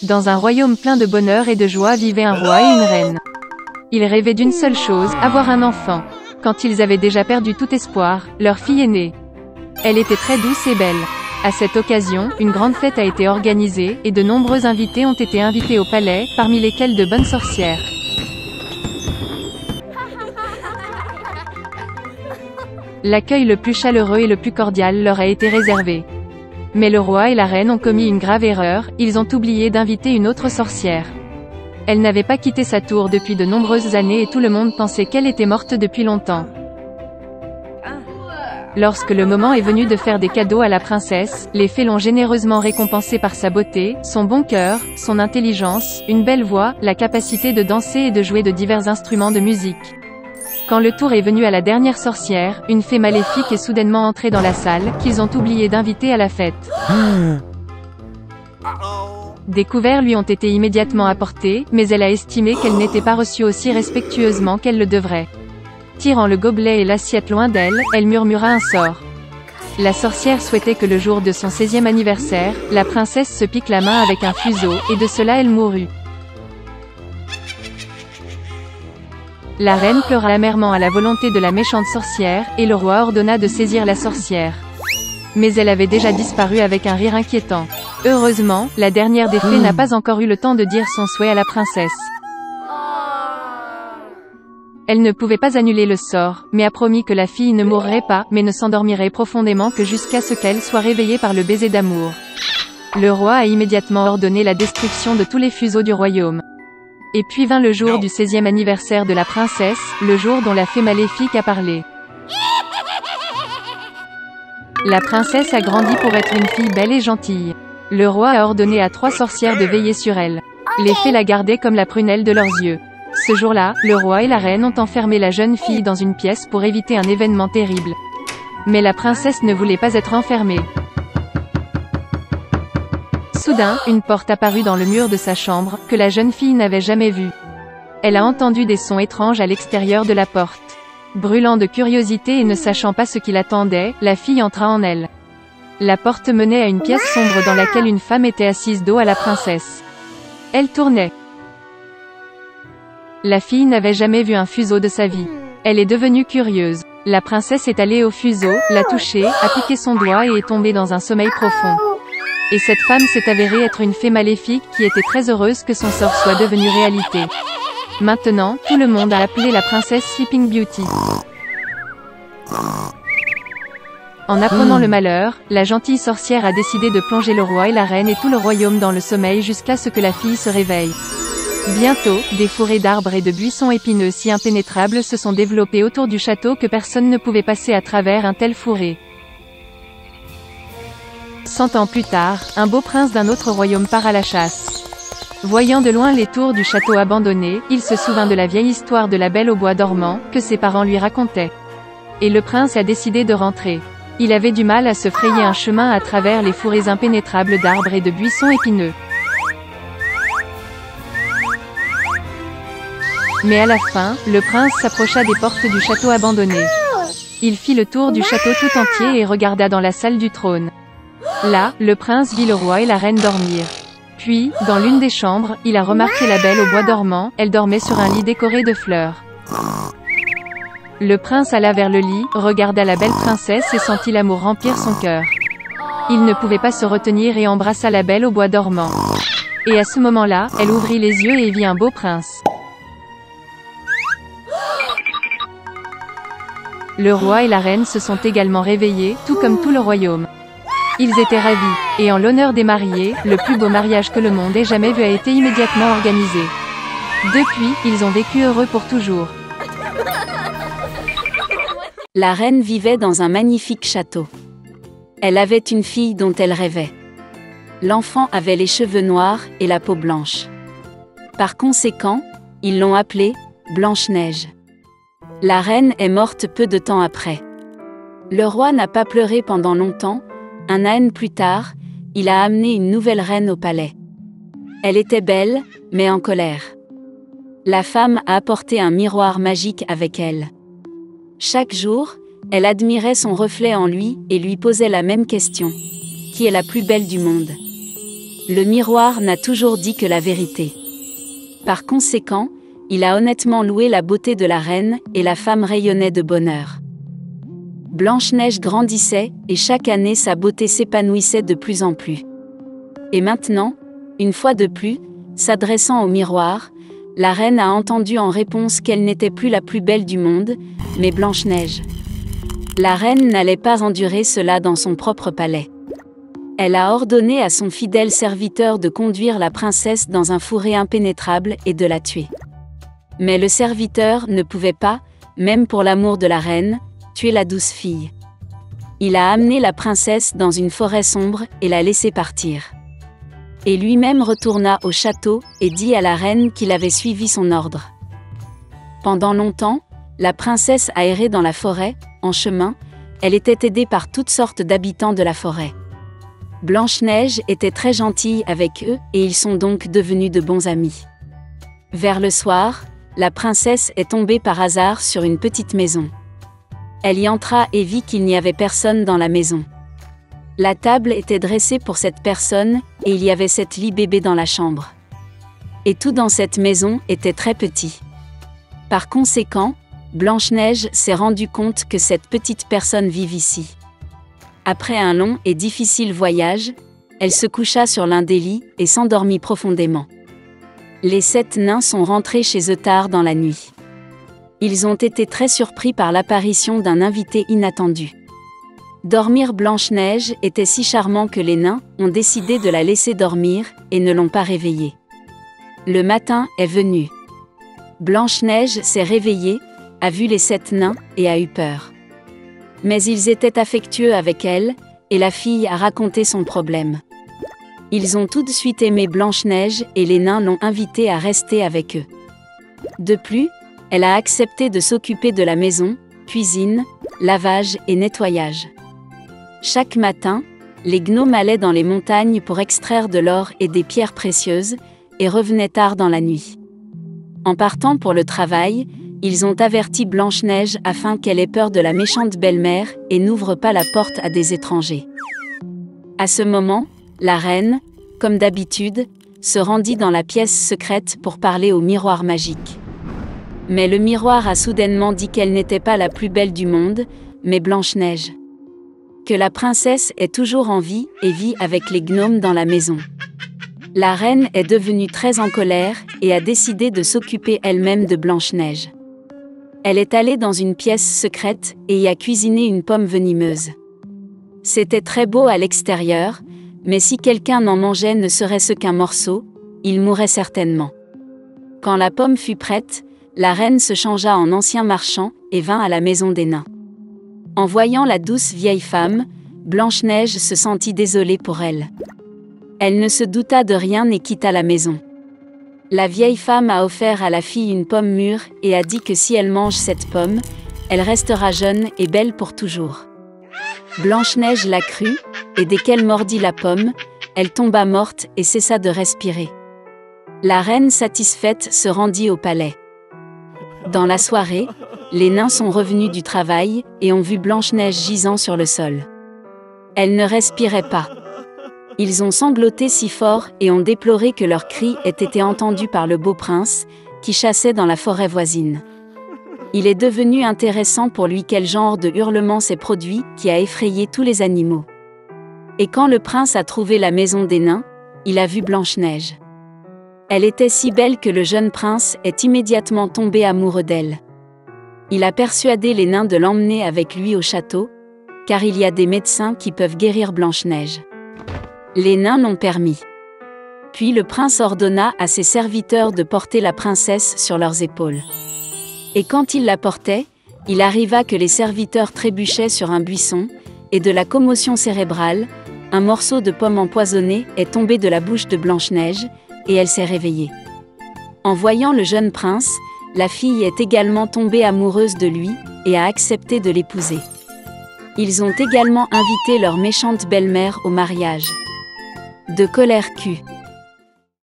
Dans un royaume plein de bonheur et de joie vivaient un roi et une reine. Ils rêvaient d'une seule chose, avoir un enfant. Quand ils avaient déjà perdu tout espoir, leur fille est née. Elle était très douce et belle. À cette occasion, une grande fête a été organisée, et de nombreux invités ont été invités au palais, parmi lesquels de bonnes sorcières. L'accueil le plus chaleureux et le plus cordial leur a été réservé. Mais le roi et la reine ont commis une grave erreur, ils ont oublié d'inviter une autre sorcière. Elle n'avait pas quitté sa tour depuis de nombreuses années et tout le monde pensait qu'elle était morte depuis longtemps. Lorsque le moment est venu de faire des cadeaux à la princesse, les fées l'ont généreusement récompensée par sa beauté, son bon cœur, son intelligence, une belle voix, la capacité de danser et de jouer de divers instruments de musique. Quand le tour est venu à la dernière sorcière, une fée maléfique est soudainement entrée dans la salle, qu'ils ont oublié d'inviter à la fête. Des couverts lui ont été immédiatement apportés, mais elle a estimé qu'elle n'était pas reçue aussi respectueusement qu'elle le devrait. Tirant le gobelet et l'assiette loin d'elle, elle murmura un sort. La sorcière souhaitait que le jour de son 16e anniversaire, la princesse se pique la main avec un fuseau, et de cela elle mourut. La reine pleura amèrement à la volonté de la méchante sorcière, et le roi ordonna de saisir la sorcière. Mais elle avait déjà disparu avec un rire inquiétant. Heureusement, la dernière des fées n'a pas encore eu le temps de dire son souhait à la princesse. Elle ne pouvait pas annuler le sort, mais a promis que la fille ne mourrait pas, mais ne s'endormirait profondément que jusqu'à ce qu'elle soit réveillée par le baiser d'amour. Le roi a immédiatement ordonné la destruction de tous les fuseaux du royaume. Et puis vint le jour du 16e anniversaire de la princesse, le jour dont la fée maléfique a parlé. La princesse a grandi pour être une fille belle et gentille. Le roi a ordonné à 3 sorcières de veiller sur elle. Les fées la gardaient comme la prunelle de leurs yeux. Ce jour-là, le roi et la reine ont enfermé la jeune fille dans une pièce pour éviter un événement terrible. Mais la princesse ne voulait pas être enfermée. Soudain, une porte apparut dans le mur de sa chambre, que la jeune fille n'avait jamais vue. Elle a entendu des sons étranges à l'extérieur de la porte. Brûlant de curiosité et ne sachant pas ce qui l'attendait, la fille entra en elle. La porte menait à une pièce sombre dans laquelle une femme était assise dos à la princesse. Elle tournait. La fille n'avait jamais vu un fuseau de sa vie. Elle est devenue curieuse. La princesse est allée au fuseau, l'a touché, a piqué son doigt et est tombée dans un sommeil profond. Et cette femme s'est avérée être une fée maléfique qui était très heureuse que son sort soit devenu réalité. Maintenant, tout le monde a appelé la princesse Sleeping Beauty. En apprenant le malheur, la gentille sorcière a décidé de plonger le roi et la reine et tout le royaume dans le sommeil jusqu'à ce que la fille se réveille. Bientôt, des forêts d'arbres et de buissons épineux si impénétrables se sont développés autour du château que personne ne pouvait passer à travers un tel fourré. 100 ans plus tard, un beau prince d'un autre royaume part à la chasse. Voyant de loin les tours du château abandonné, il se souvint de la vieille histoire de la Belle au bois dormant, que ses parents lui racontaient. Et le prince a décidé de rentrer. Il avait du mal à se frayer un chemin à travers les fourrés impénétrables d'arbres et de buissons épineux. Mais à la fin, le prince s'approcha des portes du château abandonné. Il fit le tour du château tout entier et regarda dans la salle du trône. Là, le prince vit le roi et la reine dormir. Puis, dans l'une des chambres, il a remarqué la Belle au bois dormant, elle dormait sur un lit décoré de fleurs. Le prince alla vers le lit, regarda la belle princesse et sentit l'amour remplir son cœur. Il ne pouvait pas se retenir et embrassa la Belle au bois dormant. Et à ce moment-là, elle ouvrit les yeux et vit un beau prince. Le roi et la reine se sont également réveillés, tout comme tout le royaume. Ils étaient ravis, et en l'honneur des mariés, le plus beau mariage que le monde ait jamais vu a été immédiatement organisé. Depuis, ils ont vécu heureux pour toujours. La reine vivait dans un magnifique château. Elle avait une fille dont elle rêvait. L'enfant avait les cheveux noirs et la peau blanche. Par conséquent, ils l'ont appelée Blanche-Neige. La reine est morte peu de temps après. Le roi n'a pas pleuré pendant longtemps. Un an plus tard, il a amené une nouvelle reine au palais. Elle était belle, mais en colère. La femme a apporté un miroir magique avec elle. Chaque jour, elle admirait son reflet en lui et lui posait la même question. Qui est la plus belle du monde ? Le miroir n'a toujours dit que la vérité. Par conséquent, il a honnêtement loué la beauté de la reine, et la femme rayonnait de bonheur. Blanche-Neige grandissait, et chaque année sa beauté s'épanouissait de plus en plus. Et maintenant, une fois de plus, s'adressant au miroir, la reine a entendu en réponse qu'elle n'était plus la plus belle du monde, mais Blanche-Neige. La reine n'allait pas endurer cela dans son propre palais. Elle a ordonné à son fidèle serviteur de conduire la princesse dans un fourré impénétrable et de la tuer. Mais le serviteur ne pouvait pas, même pour l'amour de la reine, tuer la douce fille. Il a amené la princesse dans une forêt sombre et l'a laissée partir. Et lui-même retourna au château et dit à la reine qu'il avait suivi son ordre. Pendant longtemps, la princesse a erré dans la forêt. En chemin, elle était aidée par toutes sortes d'habitants de la forêt. Blanche-Neige était très gentille avec eux et ils sont donc devenus de bons amis. Vers le soir, la princesse est tombée par hasard sur une petite maison. Elle y entra et vit qu'il n'y avait personne dans la maison. La table était dressée pour cette personne et il y avait 7 lits bébés dans la chambre. Et tout dans cette maison était très petit. Par conséquent, Blanche-Neige s'est rendue compte que cette petite personne vit ici. Après un long et difficile voyage, elle se coucha sur l'un des lits et s'endormit profondément. Les 7 nains sont rentrés chez eux tard dans la nuit. Ils ont été très surpris par l'apparition d'un invité inattendu. Dormir Blanche-Neige était si charmant que les nains ont décidé de la laisser dormir et ne l'ont pas réveillée. Le matin est venu. Blanche-Neige s'est réveillée, a vu les 7 nains et a eu peur. Mais ils étaient affectueux avec elle, et la fille a raconté son problème. Ils ont tout de suite aimé Blanche-Neige et les nains l'ont invitée à rester avec eux. De plus, elle a accepté de s'occuper de la maison, cuisine, lavage et nettoyage. Chaque matin, les gnomes allaient dans les montagnes pour extraire de l'or et des pierres précieuses, et revenaient tard dans la nuit. En partant pour le travail, ils ont averti Blanche-Neige afin qu'elle ait peur de la méchante belle-mère et n'ouvre pas la porte à des étrangers. À ce moment, la reine, comme d'habitude, se rendit dans la pièce secrète pour parler au miroir magique. Mais le miroir a soudainement dit qu'elle n'était pas la plus belle du monde, mais Blanche-Neige. Que la princesse est toujours en vie et vit avec les gnomes dans la maison. La reine est devenue très en colère et a décidé de s'occuper elle-même de Blanche-Neige. Elle est allée dans une pièce secrète et y a cuisiné une pomme venimeuse. C'était très beau à l'extérieur, mais si quelqu'un en mangeait ne serait-ce qu'un morceau, il mourrait certainement. Quand la pomme fut prête, la reine se changea en ancien marchand et vint à la maison des nains. En voyant la douce vieille femme, Blanche-Neige se sentit désolée pour elle. Elle ne se douta de rien et quitta la maison. La vieille femme a offert à la fille une pomme mûre et a dit que si elle mange cette pomme, elle restera jeune et belle pour toujours. Blanche-Neige l'a crut, et dès qu'elle mordit la pomme, elle tomba morte et cessa de respirer. La reine satisfaite se rendit au palais. Dans la soirée, les nains sont revenus du travail et ont vu Blanche-Neige gisant sur le sol. Elle ne respirait pas. Ils ont sangloté si fort et ont déploré que leurs cris aient été entendus par le beau prince, qui chassait dans la forêt voisine. Il est devenu intéressant pour lui quel genre de hurlement s'est produit qui a effrayé tous les animaux. Et quand le prince a trouvé la maison des nains, il a vu Blanche-Neige. Elle était si belle que le jeune prince est immédiatement tombé amoureux d'elle. Il a persuadé les nains de l'emmener avec lui au château, car il y a des médecins qui peuvent guérir Blanche-Neige. Les nains l'ont permis. Puis le prince ordonna à ses serviteurs de porter la princesse sur leurs épaules. Et quand ils la portaient, il arriva que les serviteurs trébuchaient sur un buisson, et de la commotion cérébrale, un morceau de pomme empoisonnée est tombé de la bouche de Blanche-Neige, et elle s'est réveillée. En voyant le jeune prince, la fille est également tombée amoureuse de lui, et a accepté de l'épouser. Ils ont également invité leur méchante belle-mère au mariage. De colère Q.